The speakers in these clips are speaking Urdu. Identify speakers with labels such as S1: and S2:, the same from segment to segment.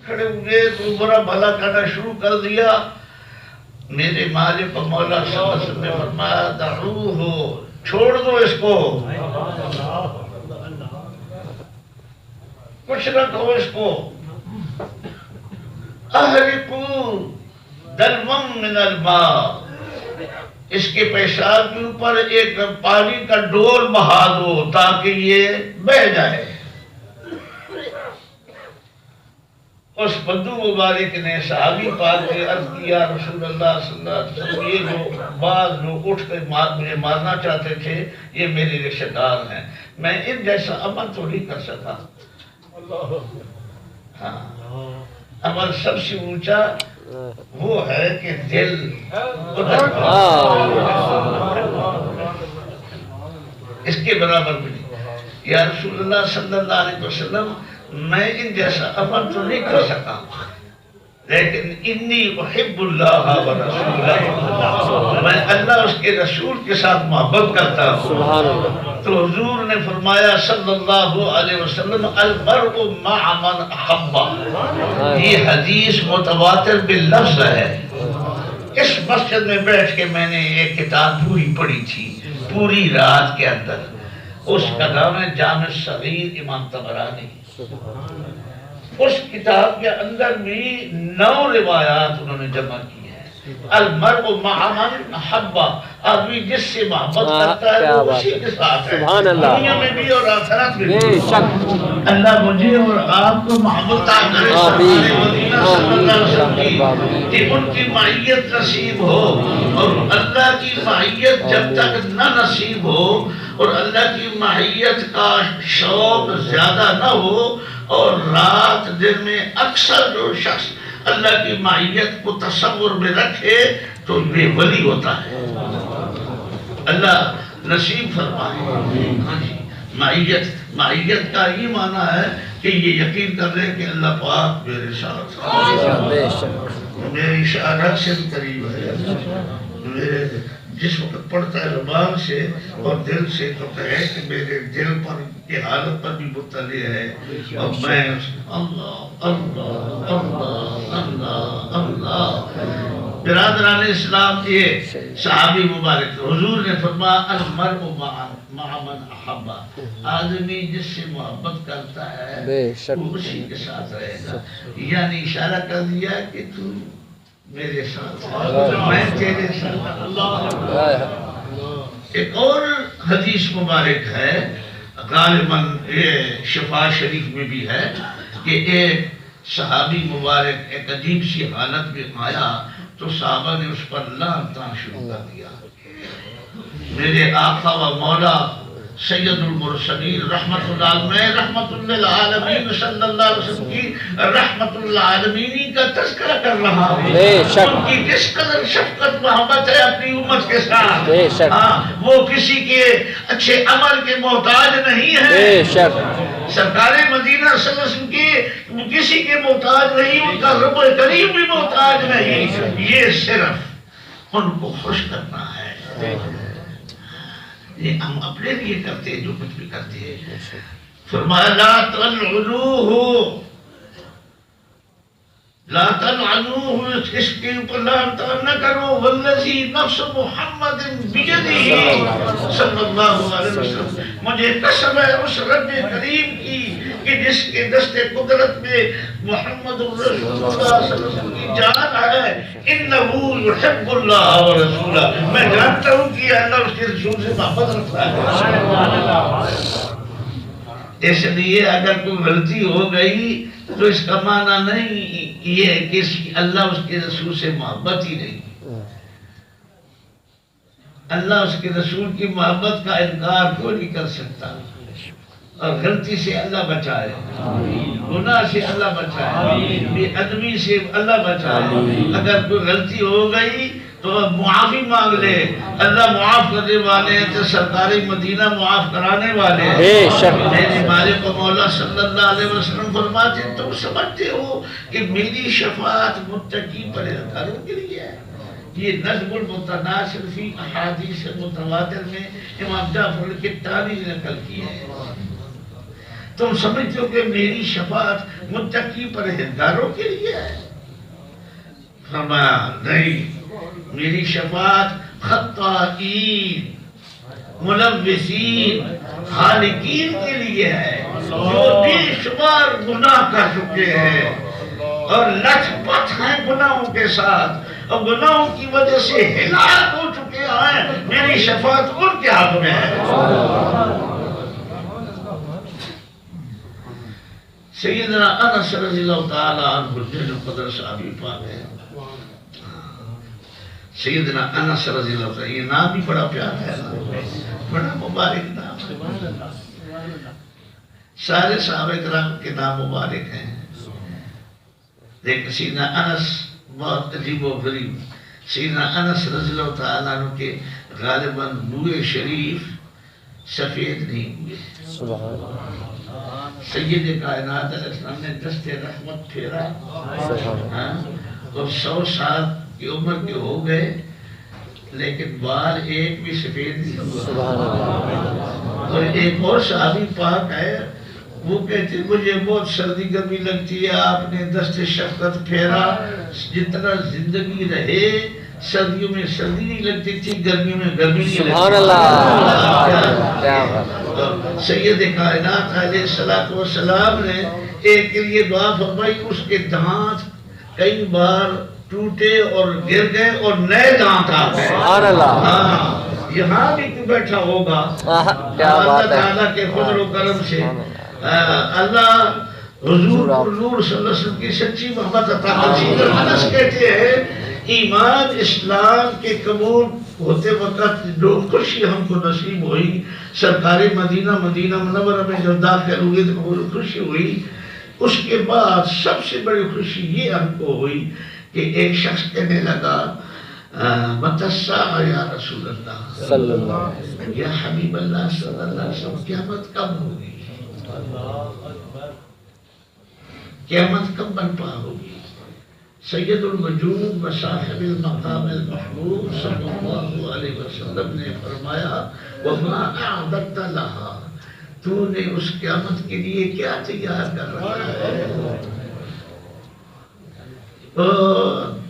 S1: کھڑے ہوئے تو برا بھلا کرنا شروع کر دیا. میرے مالک و مولا صلی اللہ علیہ وسلم نے فرمایا دعوہ، چھوڑ دو اس کو، کچھ نہ کہو اس کو. احرقوا دلوم من الماء، اس کے پیشاب کے اوپر ایک پانی کا ڈول بہا دو تاکہ یہ بہہ جائے. اس بدو مبارک نے صحابی پاک نے عرض کیا رسول اللہ صلی اللہ علیہ وسلم، یہ جو بعض لوگ اٹھ کر مجھے مارنا چاہتے تھے یہ میرے رشتہ دار ہیں، میں ان جیسا عمل تو نہیں کر سکا. ہاں، عمل سب سے اونچا وہ ہے کہ دل اس کے برابر بھی نہیں. یا رسول اللہ صلی اللہ علیہ وسلم، میں ان جیسا عمل تو نہیں کر سکا، لیکن انی احب اللہ و رسولہ، میں اللہ اس کے رسول کے ساتھ محبت کرتا ہوں. تو حضور نے فرمایا صلی اللہ علیہ وسلم المرء مع من احب. یہ حدیث متواتر باللفظ ہے. اس مسجد میں بیٹھ کے میں نے ایک کتاب پوری پڑھی تھی پوری رات کے اندر. اس کا نام ہے جامع صغیر امام طبرانی. اس کتاب کے اندر بھی 9 روایات انہوں نے جمع کی ہیں. المرء مع من احب، آدمی جس سے محبت کرتا ہے وہ اسی کے ساتھ ہے، دنیا میں بھی اور آخرت میں بھی. اللہ مجھے اور آپ کو محبت عطا کرے سرکار مدینہ صلی اللہ علیہ وسلم کی، کہ ان کی معیت نصیب ہو. اور اللہ کی معیت جب تک نہ نصیب ہو اور اللہ کی معیت کا شوق زیادہ نہ ہو، اور رات دن میں اکثر جو شخص اللہ کی معیت کو تصور میں رکھے تو بے ولی ہوتا ہے. اللہ نصیب فرمائے. ہاں جی، معیت کا یہ معنی ہے کہ یہ یقین کر لیں کہ اللہ پاک میرے ساتھ ہے، میری اشارہ سے قریب ہے، میرے جس وقت پڑھتا ہے زبان سے اور دل سے تو کہے کہ میرے دل پر کی حالت پر بھی مطلع ہے. اور میں اللہ اللہ اللہ اللہ اللہ. برادران اسلام، یہ صحابی مبارک حضور نے فرمایا المرء مع من احب، آدمی جس سے محبت کرتا ہے وہ اسی کے ساتھ رہے گا. یعنی اشارہ کر دیا کہ تو میرے ساتھ میں تیرے ساتھ. ایک اور حدیث مبارک ہے غالباً یہ شفا شریف میں بھی ہے کہ ایک صحابی مبارک ایک عجیب سی حالت میں آیا تو صحابہ نے اس پر لعنتاں شروع کر دیا. میرے آقا و مولا سید المرسلین رحمت اللہ میں رحمت للعالمین صلی اللہ علیہ وسلم کی رحمت للعالمین کا تذکرہ کر رہا ہوں. ان کی کس قدر شفقت محبت ہے اپنی امت کے ساتھ. وہ کسی کے اچھے عمل کے محتاج نہیں ہے. سرکار مدینہ صلی اللہ علیہ وسلم کی کسی کے محتاج نہیں، ان کا رب کریم بھی محتاج نہیں. یہ صرف ان کو خوش کرنا ہے. یہ ہم اپنے لیے کرتے ہیں جو کچھ بھی کرتے ہیں. فرمایا لا تلعنوہ، لا تلعنوہ، اس کے اوپر لعنت نہ کرو. والذی نفس محمد بیدہ صلی اللہ علیہ وسلم، مجھے قسم ہے اس رب کریم کی کہ جس کے دست قدرت میں محمد رسول اللہ صلی اللہ علیہ وسلم کی جان ہے. انہو یحب اللہ و رسولہ، میں جانتا ہوں کہ اللہ اس کے رسول سے محبت رکھتا ہے. اس لیے اگر کوئی غلطی ہو گئی تو اس کا معنی نہیں یہ کہ اللہ اس کے رسول سے محبت ہی نہیں. اللہ اس کے رسول کی محبت کا انکار کیوں نہیں کر سکتا. اور غلطی سے اللہ بچائے، گناہ سے اللہ بچائے، بے ادبی سے اللہ بچائے. اگر کوئی غلطی ہو گئی تو معافی مانگ لے. اللہ معاف کرنے والے ہیں تو سرکار مدینہ معاف کرانے والے ہیں. میرے مالک و مولا صلی اللہ علیہ وسلم فرماتے ہیں تم سمجھتے ہو کہ میری شفاعت متقی پرہیزگاروں کے لیے ہے. یہ نظم المتناصر فی احادیث متواتر میں امام جعفر القحطانی نے نقل کی ہے. تم سمجھتے ہو کہ میری شفاعت متقی پرہیزگاروں کے لیے ہے؟ فرمایا نہیں، میری شفاعت خطائین، ملوثین، خالقین کے لیے ہے، جو بے شمار گناہ کر چکے ہیں اور لچ پچ ہیں گناہوں کے ساتھ اور گناہوں کی وجہ سے ہلاک ہو چکے ہیں، میری شفاعت ان کے حق میں ہے۔ سیدنا انس رضی اللہ تعالی عنہ جل قدر صحابی پاک ہے، سیدنا انس رضی اللہ تعالی، یہ نام بھی بڑا پیارا ہے، بڑا مبارک نام ہے، سارے صحابہ کرام کے نام مبارک ہیں، لیکن سیدنا انس بہت عجیب و غریب، سیدنا انس رضی اللہ تعالیٰ عنہ کے غالباً منہ شریف سفید نہیں ہوئے۔ سید کائنات علیہ السلام نے دست رحمت پھیرا اور 100 سال کی عمر کے ہو گئے، لیکن بال ایک بھی سفید نہیں ہوا۔ اور ایک اور صحابی پاک ہے، وہ کہتے مجھے بہت سردی گرمی لگتی ہے، آپ نے دست شفقت پھیرا، جتنا زندگی رہے سردیوں میں سردی نہیں لگتی تھی، گرمیوں میں گرمی نہیں لگتی۔ سبحان اللہ۔ سید کائنات علیہ السلام نے ایک کے لیے دعا فرمائی، اس کے دانت کئی بار ٹوٹے اور گر گئے اور نئے دانت آ گئے۔ سبحان اللہ۔ یہاں بھی کوئی بیٹھا ہوگا اللہ تعالیٰ کے فضل و کرم سے، اللہ حضور نور صلی اللہ علیہ وسلم کی سچی محبت عطا فرمائے۔ انس کہتے ہیں ایمان اسلام کے قبول ہوتے وقت جو خوشی ہم کو نصیب ہوئی، سرکار مدینہ منورہ میں جب داخل ہوئے تو خوشی ہوئی، اس کے بعد سب سے بڑی خوشی یہ ہم کو ہوئی کہ ایک شخص کہنے لگا متی الساعہ یا رسول اللہ صلی اللہ علیہ وسلم، یا حبیب اللہ صلی اللہ علیہ وسلم، قیامت کب ہوگی؟ قیامت کب برپا ہوگی؟ سید الوجود و صاحب المقام المحمود صلی اللہ علیہ وسلم نے فرمایا وَمَا أَعْدَدْتَ لَهَا، تو نے اس قیامت کے لیے کیا تیار کر رہا ہے؟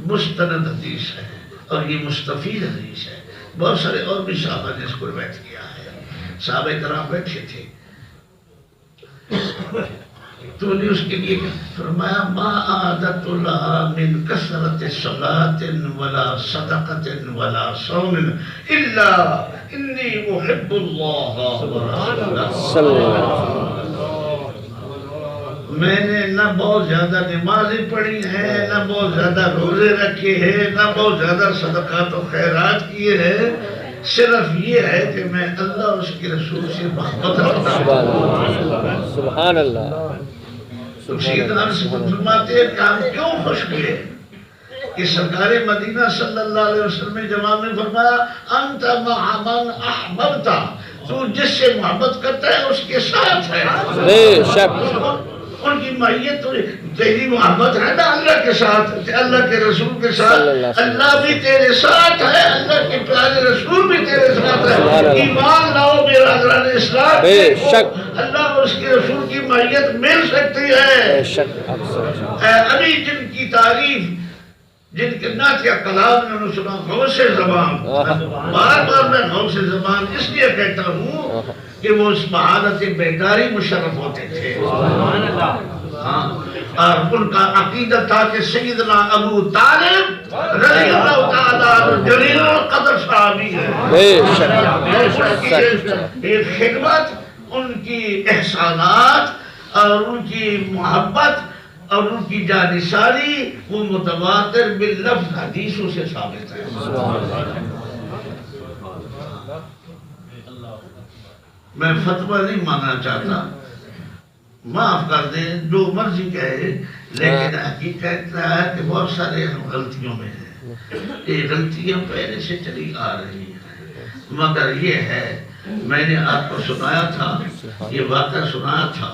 S1: مستند حدیث ہے اور یہ مستفید حدیث ہے، بہت سارے اور بھی صحابہ نے اس کو روایت کیا ہے، صحابہ کرام بیٹھے تھے، تو نے اس کے لیے فرمایا ما عادت لها من کثرت صلاة ولا صدقة ولا صوم الا انی احب اللہ ورسولہ۔ میں نے نہ بہت زیادہ نمازیں پڑھی ہیں، نہ بہت زیادہ روزے رکھے ہیں، نہ بہت زیادہ صدقات و خیرات کیے ہیں، صرف یہ ہے کہ میں اللہ اور اس کے رسول سے محبت رکھتا ہوں۔ سبحان اللہ۔ تو سیدنا انس فرماتے ہیں کہ ہم کیوں خوش ہوئے کہ سرکار مدینہ صلی اللہ علیہ وسلم نے جواب میں فرمایا انت مع من احببت، تو جس سے محبت کرتا ہے اس کے ساتھ ہے۔ بے شک ان کی معیت تیری محبت ہے نا اللہ کے ساتھ، اللہ کے رسول کے ساتھ، اللہ بھی تیرے ساتھ ہے، اللہ کے پیارے رسول بھی تیرے ساتھ ہے۔ ایمان لاؤ برادران اسلام، بے شک اللہ اور اس کے رسول کی معیت مل سکتی ہے۔ ابھی جن کی تعریف، جن کے نعت یا کلام میں نے سنا غوث زمان، بار بار میں غوث زمان اس لیے کہتا ہوں کہ وہ اس بحالت بیداری مشرف ہوتے تھے، اور ان کا عقیدہ تھا کہ سیدنا ابو طالب رضی اللہ تعالیٰ جلیل القدر صحابی ہے۔ ایک خدمت، ان کی احسانات اور ان کی محبت اور ان کی جانثاری وہ متواتر باللفظ حدیثوں سے ثابت ہے۔ میں فتویٰ نہیں ماننا چاہتا، معاف کر دیں جو مرضی کہے، لیکن حقیقت ہے کہ بہت سارے ہم غلطیوں میں ہیں، یہ غلطیاں پہلے سے چلی آ رہی ہیں، مگر یہ ہے میں نے آپ کو سنایا تھا، یہ واقعہ سنایا تھا،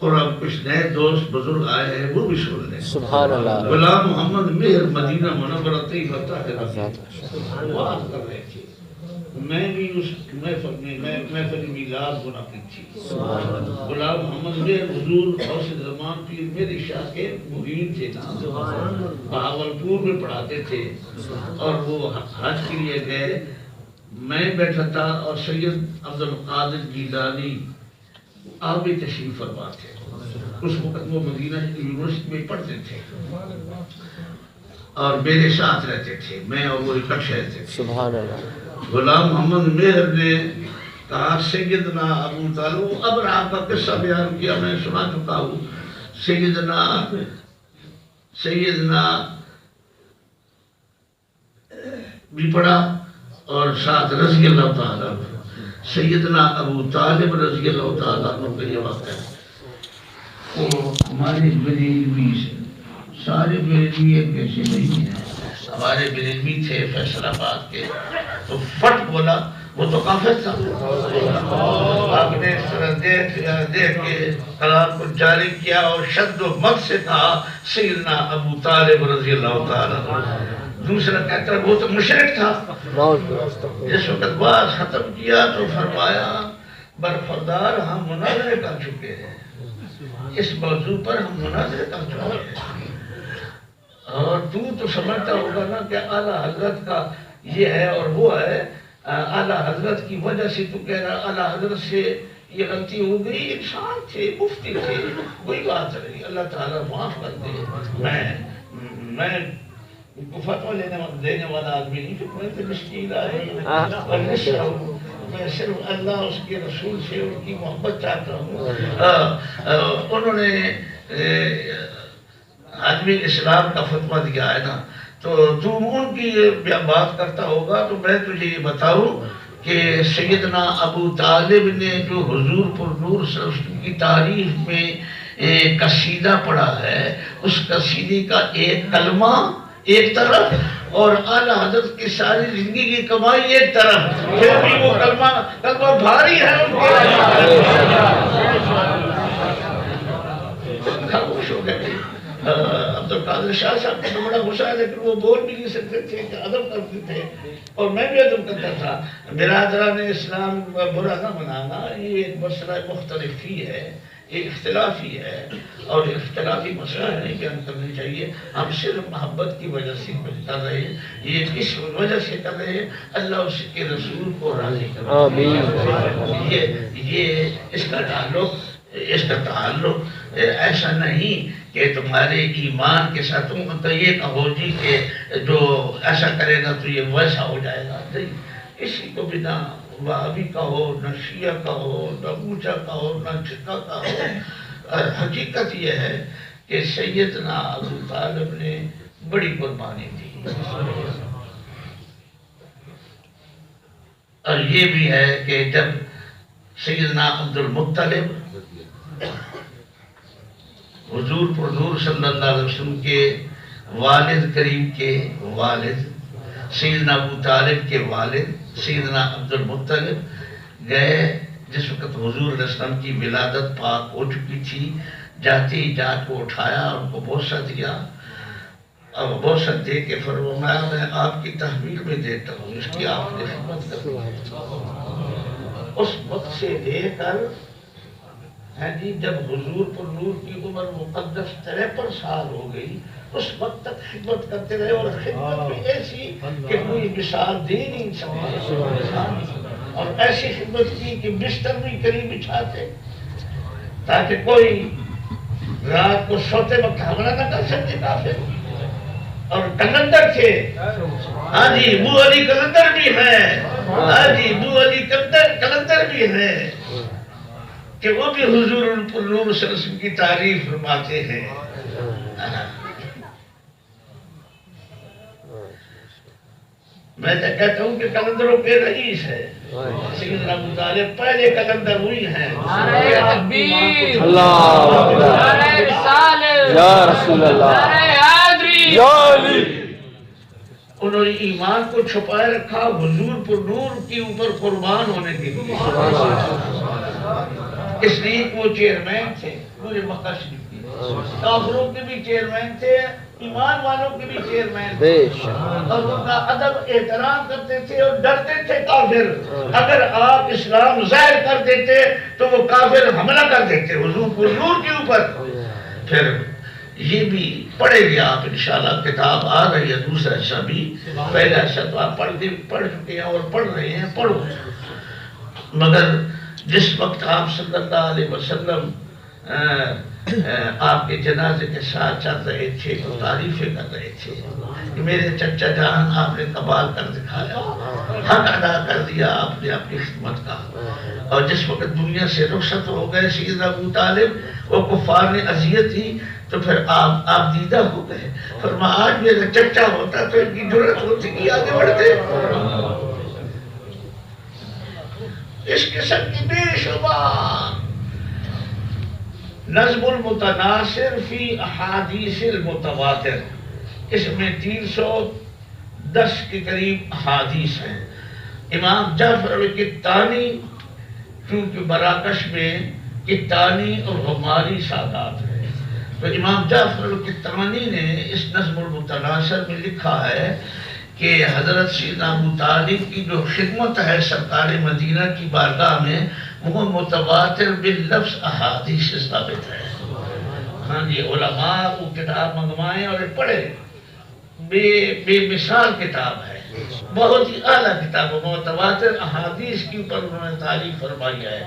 S1: اور اب کچھ نئے دوست بزرگ آئے ہیں وہ بھی سن لیں۔ سبحان اللہ۔ غلام محمد مہر مدینہ منورہ طیبہ طاہرہ معاف کر رہے تھے، میں بھی اس محفل میں محفل میلاد منعقد تھی. غلام محمد میر حضور غوث زمان پیر میرے شاہ کے مرید تھے نا, بہاولپور میں پڑھاتے تھے, اور وہ حج کے لیے گئے. میں بیٹھا تھا اور سید عبد القادر جیلانی آپ بھی تشریف فرما تھے. اس وقت وہ مدینہ یونیورسٹی میں پڑھتے تھے اور میرے ساتھ رہتے تھے, میں اور وہ اکٹھے رہتے تھے.
S2: سبحان اللہ.
S1: غلام محمد مہر نے کہا سیدنا ابو طالب, اب آپ کا قصہ بیان کیا میں سنا چکا ہوں. سیدنا بھی پڑھا اور ساتھ رضی اللہ تعالیٰ سیدنا ابو طالب رضی اللہ تعالیٰ کا یہ واقعہ ہے. تو ہمارے بریلوی سے سارے بریلوی ایک جیسے نہیں ہیں. ہمارے بریلوی تھے فیصل آباد کے, تو فٹ بولا, وہ تو کافر تھا. آپ نے اس طرح دیکھ کے کلام کو جاری کیا اور شد و مد سے کہا سیدنا ابو طالب رضی اللہ تعالیٰ. دوسرا کہتا ہے وہ تو مشرک تھا. جس وقت بات ختم کیا تو فرمایا برخوردار ہم مناظرے کر چکے ہیں, اس موضوع پر ہم مناظرے کر چکے ہیں, اور تو سمجھتا ہوگا نا کہ اعلیٰ حضرت کا یہ ہے اور وہ ہے. اعلیٰ حضرت کی وجہ سے تو کہہ رہا اعلیٰ حضرت سے یہ غلطی ہو گئی. انسان تھے, مفتی تھے, کوئی بات نہیں, اللہ تعالیٰ معاف کر دے. میں فتویٰ دینے والا آدمی نہیں, کہ میں تو مشکل ہے, میں صرف اللہ اس کے رسول سے ان کی محبت چاہتا ہوں. انہوں نے آدمی اسلام کا فتویٰ دیا ہے نا, تو تم ان کی بات کرتا ہوگا. تو میں تجھے یہ بتاؤں کہ سیدنا ابو طالب نے جو حضور پر نور صلی اللہ علیہ وسلم کی تعریف میں ایک قصیدہ پڑھا ہے, اس قصیدے کا ایک کلمہ ایک طرف اور اعلیٰ حضرت کی ساری زندگی کی کمائی ایک طرف, پھر بھی وہ کلمہ بھاری ہے ان کے. خاموش ہو گئے. عبد القادر شاہ صاحب کو بڑا غصہ ہے, لیکن وہ بول بھی نہیں سکتے تھے, کہ ادب کرتے تھے اور میں بھی ادب کرتا تھا. برادران اسلام برا نہ بنانا, یہ ایک مسئلہ مختلف ہی ہے, ایک اختلافی ہے, اور اختلافی مسئلہ نہیں بیان کرنی چاہیے. ہم صرف محبت کی وجہ سے کر رہے ہیں, یہ اس وجہ سے کر رہے ہیں اللہ اس کے رسول کو راضی کرے. یہ اس کا تعلق ایسا نہیں کہ تمہارے ایمان کے ساتھ تم تو یہ کہو جی کہ جو ایسا کرے گا تو یہ ویسا ہو جائے گا. نہیں, کسی کو بھی نہ وہابی کا ہو, نہ شیعہ کا ہو, نہ اونچا کا ہو, نہ چھکا کا ہو. حقیقت یہ ہے کہ سیدنا ابو طالب نے بڑی قربانی دی. اور یہ بھی ہے کہ جب سیدنا عبد المطلب حضور پر نور صلی اللہ علیہ وسلم کے والد کریم کے والد سیدنا ابو طالب کے والد سیدنا عبد المطلب گئے, جس وقت حضور علیہ السلام کی ولادت پاک ہو چکی تھی, جاتے ہی جات کو اٹھایا, ان کو بوسہ دیا, اور بوسہ دے کے فرمایا میں آپ کی تحویل میں دیتا ہوں, اس کی آپ نے خدمت کر. اس وقت سے لے کر جی جب حضور پر نور کی عمر مقدس 53 سال ہو گئی, اس وقت تک خدمت کرتے رہے, اور خدمت بھی ایسی کہ کوئی مثال دے نہیں سکتا, اور ایسی خدمت کی کہ بستر بھی قریب بچھاتے تاکہ کوئی رات کو سوتے وقت حملہ نہ کر سکتے کافر. اور کلندر تھے, ہاں جی ابو علی کلندر بھی ہے, ہاں جی ابو علی کلندر بھی ہے, کہ وہ بھی حضور پر نور صلی اللہ علیہ وسلم کی تعریف فرماتے ہیں. میں تو کہتا ہوں کہ کلندروں کے رئیس ہے سیدنا ابو طالب, پہلے کلندر ہوئی ہیں.
S2: اللہ یا رسول اللہ یا علی.
S1: انہوں نے ایمان کو چھپائے رکھا حضور پر نور کے اوپر قربان ہونے کے لیے. اس لیے وہ چیئرمین تھے پورے مکہ شریف کے. کافروں کے بھی چیئرمین تھے، ایمان والوں کے بھی چیئرمین
S2: بے
S1: تھے،
S2: شک
S1: اور ان کا ادب احترام کرتے تھے اور ڈرتے تھے کافر۔ اگر آپ اسلام ظاہر کر دیتے تو وہ کافر حملہ کر دیتے حضور کے اوپر۔ پھر یہ بھی پڑھے گے آپ انشاءاللہ، کتاب آ رہی ہے دوسرا حصہ بھی، پہلا حصہ تو آپ پڑھ چکے ہیں اور پڑھ رہے ہیں، پڑھو۔ مگر جس وقت آپ صلی اللہ علیہ وسلم آپ کے جنازے کے ساتھ چل رہے تھے تو تعریفیں کر رہے تھے کہ میرے چچا جان آپ نے کمال کر دکھایا، حق ادا کر دیا آپ نے اپنی خدمت کا۔ اور جس وقت دنیا سے رخصت ہو گئے سیدنا ابو طالب، وہ کفار نے اذیت دی، تو پھر آپ دیدہ ہو گئے۔ فرمایا آج میرا چچا ہوتا تو ان کی جرأت ہوتی کہ آگے بڑھتے۔ اس قسم کی بے شمار نظم المتناصر فی احادیث المتواتر، اس میں 310 کے قریب احادیث ہیں۔ امام جعفر القطانی، کیونکہ مراکش میں قطانی اور غماری سادات ہیں، تو امام جعفر القطانی نے اس نظم المتناصر میں لکھا ہے کہ حضرت سیدنا ابو طالب کی جو خدمت ہے سرکار مدینہ کی بارگاہ میں، وہ متواتر باللفظ احادیث سے ثابت ہے۔ ہاں جی، علماء وہ کتاب منگوائیں اور پڑھیں، بے مثال کتاب ہے، بہت ہی اعلیٰ کتاب ہے، متواتر احادیث کے اوپر انہوں نے تعریف فرمائی ہے۔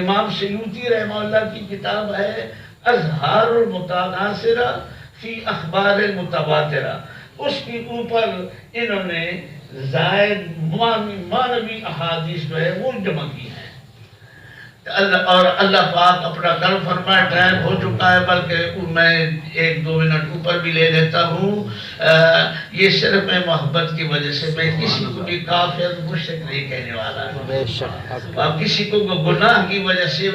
S1: امام سیوطی رحمہ اللہ کی کتاب ہے اظہار المتناصرہ فی اخبار المتواترہ، اس کے اوپر انہوں نے زائد معنوی احادیث جو ہے وہ جمع کی ہے۔ اور اللہ پاک اپنا کرم فرمائے، ٹائم ہو چکا ہے، بلکہ میں 1-2 منٹ اوپر بھی لے لیتا ہوں۔ یہ صرف میں محبت کی وجہ سے، میں کسی کو بھی کافر مشرک نہیں کہنے والا،
S2: بے شک
S1: اور کسی کو گناہ کی وجہ سے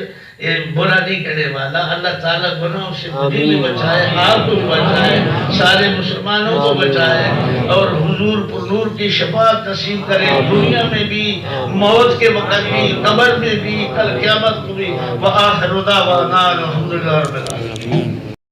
S1: برا نہیں کرنے والا۔ اللہ تعالیٰ گناہوں سے مجھے بھی بچائے، آپ کو بھی بچائے، سارے مسلمانوں کو بچائے، اور حضور پر نور کی شفاعت نصیب کرے، دنیا میں بھی، موت کے وقت بھی، قبر میں بھی، کل قیامت کو بھی۔ وآخر دعوانا الحمدللہ رب العالمین۔